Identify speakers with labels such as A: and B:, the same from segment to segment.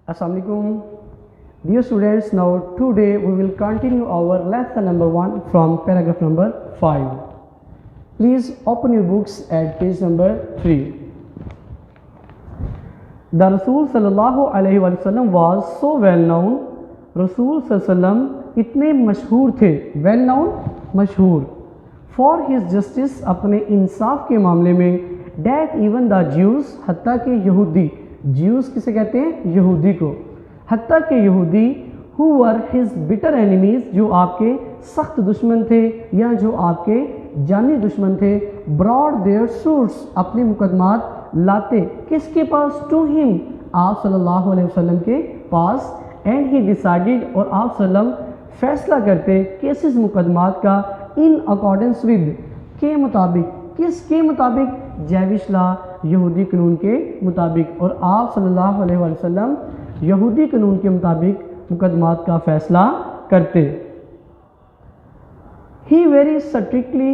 A: Assalamu alaikum. Dear students, now today we will continue our lesson number 1 from paragraph number 5. Please open your books at page number 3. The Rasul sallallahu alaihi wasallam was so well known. Rasul sallallahu alaihi wasallam इतने मशहूर थे, well known मशहूर, for his justice अपने इंसाफ के मामले में, that even the Jews हत्ता के यहूदी, Jews किसे कहते हैं? यहूदी को, हत्ता के यहूदी who were his bitter enemies, जो आपके सख्त दुश्मन थे या जो आपके जानी दुश्मन थे, brought their suits अपने मुकदमात लाते किसके पास? to him, आप सल्लल्लाहु अलैहि वसल्लम के पास, and he decided, और आप सल्लम फैसला करते केसेस मुकदमात का, इन अकॉर्डेंस विद, के मुताबिक, किस के मुताबिक? जैविश लॉ, यहूदी कानून के मुताबिक, और आप सल्लल्लाहु अलैहि वसल्लम यहूदी कानून के मुताबिक मुकदमात का फैसला करते। ही वेरी स्ट्रिक्टली,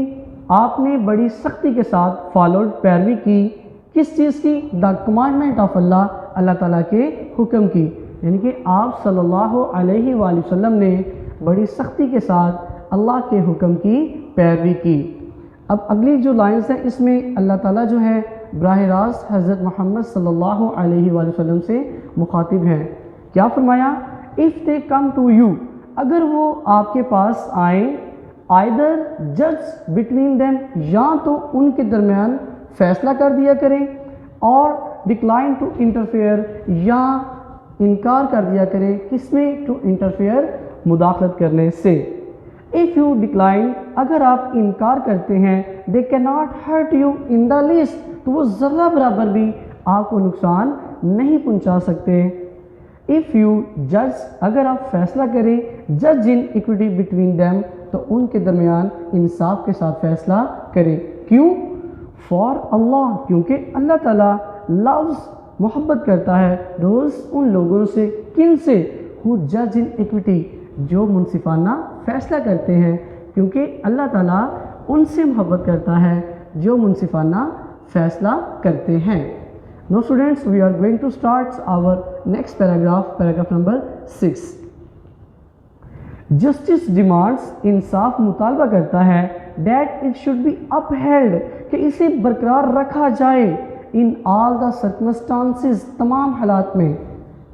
A: आपने बड़ी सख्ती के साथ फॉलोड, पैरवी की, किस चीज़ की? द कमांडमेंट ऑफ अल्लाह, अल्लाह ताला के हुक्म की, यानी कि आप सल्लल्लाहु अलैहि वसल्लम ने बड़ी सख्ती के साथ अल्लाह के हुक्म की पैरवी की। अब अगली जो लाइन्स हैं इसमें अल्लाह ताला जो है बराह रास्त हज़रत मोहम्मद सल्लल्लाहु अलैहि वसल्लम से मुखातिब हैं। क्या फरमाया? If they come to you, अगर वो आपके पास आए, आइदर जज बिटवीन देम, या तो उनके दरमियान फैसला कर दिया करें, और डिक्लाइन टू इंटरफेयर, या इनकार कर दिया करें, किसमें? टू इंटरफेयर, मुदाखलत करने से। इफ़ यू डिक्लाइन, अगर आप इनकार करते हैं, they can not hurt you in the least, तो वो ज़र्रा बराबर भी आपको नुकसान नहीं पहुंचा सकते। इफ़ यू जज, अगर आप फैसला करें, जज इन इक्विटी बिटवीन देम, तो उनके दरमियान इंसाफ के साथ फैसला करें। क्यों? फॉर अल्लाह, क्योंकि अल्लाह ताला लव्स, मोहब्बत करता है, रोज़ उन लोगों से, किन से? हु जज इन इक्विटी, जो मुनसिफाना फ़ैसला करते हैं, क्योंकि अल्लाह ताला उनसे मोहब्बत करता है जो मुनसिफाना फ़ैसला करते हैं। No students, we are going to start our next paragraph, paragraph number 6। Justice demands, इंसाफ मुतालबा करता है, that it should be upheld, कि इसे बरकरार रखा जाए, इन ऑल द सर्कमस्टांसेस, तमाम हालात में,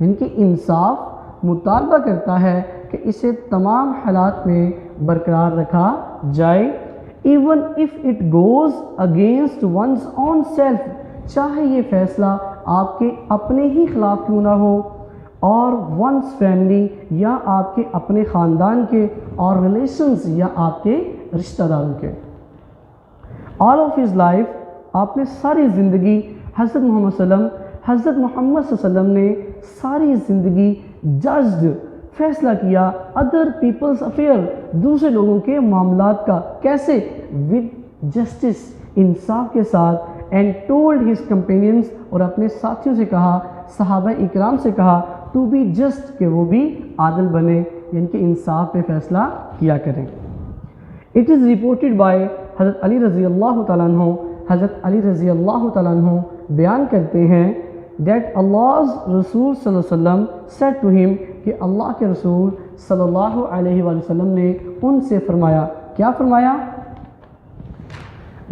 A: यानी कि इंसाफ मुतालबा करता है कि इसे तमाम हालात में बरकरार रखा जाए। Even if it goes against one's own self, चाहे ये फ़ैसला आपके अपने ही ख़िलाफ़ क्यों ना हो, और वंस फैमिली, या आपके अपने ख़ानदान के, और रिलेशंस, या आपके रिश्तेदारों के। ऑल ऑफ हिज लाइफ, आपने सारी ज़िंदगी, हज़रत मोहम्मद सल्लम ने सारी ज़िंदगी जज्ड, फैसला किया, अदर पीपल्स अफेयर, दूसरे लोगों के मामलात का, कैसे? विद जस्टिस, इंसाफ के साथ, एंड टोल्ड हिज कंपेनियंस, और अपने साथियों से कहा, सहाबा इकराम से कहा, टू बी जस्ट, कि वो भी आदल बने, यानी कि इंसाफ पे फैसला किया करें। इट इज़ रिपोर्टेड बाय हज़रत अली रज़ी अल्लाह तआला अन्हु, हज़रत अली रज़ी अल्लाह तआला अन्हु बयान करते हैं, दैट अल्लाह's रसूल सल्लल्लाहु अलैहि वसल्लम सेड टू हिम, कि अल्लाह के रसूल सल्लल्लाहु अलैहि वसल्लम ने उनसे फरमाया। क्या फरमाया?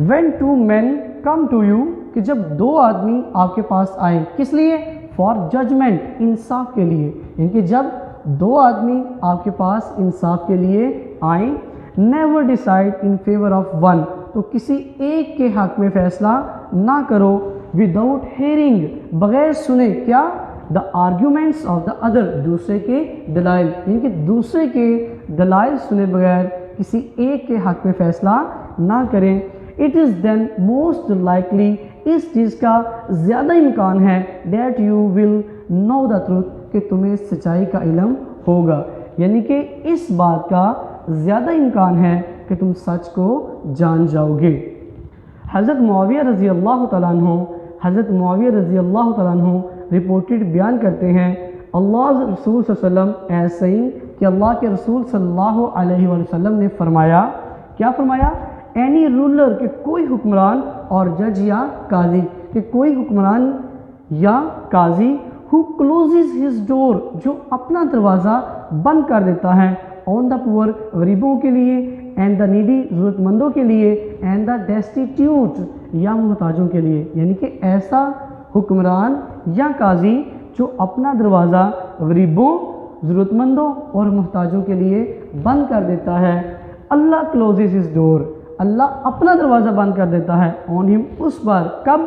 A: When two men come to you, कि जब दो आदमी आपके पास आए, किस लिए? फॉर जजमेंट, इंसाफ के लिए, यानी कि जब दो आदमी आपके पास इंसाफ के लिए आए, never decide in favour of one, तो किसी एक के हक़ में फ़ैसला ना करो, विदाउट हेयरिंग, बग़ैर सुने, क्या? The arguments of the other, दूसरे के दलाइल, यानी कि दूसरे के दलाइल सुने बगैर किसी एक के हक़ में फ़ैसला ना करें। It is then most likely, इस चीज़ का ज़्यादा इम्कान है, that you will know the truth, कि तुम्हें सच्चाई का इल्म होगा, यानी कि इस बात का ज़्यादा इम्कान है कि तुम सच को जान जाओगे। हज़रत मुआविया रज़ी अल्लाह तआला अन्हु, हज़रत मुआविया रज़ी अल्लाह तआला अन्हु रिपोर्टेड बयान करते हैं, अल्लाह रसूल सल्लल्लाहु अलैहि वसल्लम एज सेइंग, कि अल्लाह के रसूल सल्लल्लाहु अलैहि वसल्लम ने फरमाया। क्या फरमाया? एनी रूलर, के कोई हुक्मरान, और जज या काजी, कि कोई हुक्मरान या काजी, who closes his door, جو اپنا دروازہ بند کر دیتا ہے, on the poor, غریبوں کے لیے, and the needy, ضرورت مندوں کے لیے, and the destitute, یا محتاجوں کے لیے. یعنی کہ ایسا حکمران یا قاضی جو اپنا دروازہ غریبوں, ضرورت مندوں اور محتاجوں کے لیے بند کر دیتا ہے. اللہ closes his door, اللہ اپنا دروازہ بند کر دیتا ہے on him, اس پر. کب؟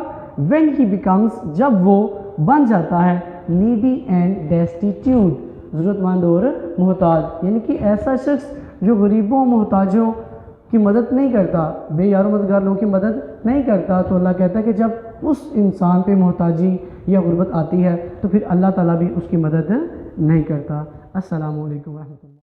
A: when he becomes, جب وہ بن جاتا ہے needy and destitute, ضرورت مند اور محتاج. یعنی کہ ایسا شخص جو غریبوں محتاجوں کی مدد نہیں کرتا, بے یار و مددگار لوگوں کی مدد نہیں کرتا, تو اللہ کہتا ہے کہ جب اس انسان پہ محتاجی یا غربت آتی ہے تو پھر اللہ تعالیٰ بھی اس کی مدد نہیں کرتا. السلام علیکم ورحمۃ اللہ.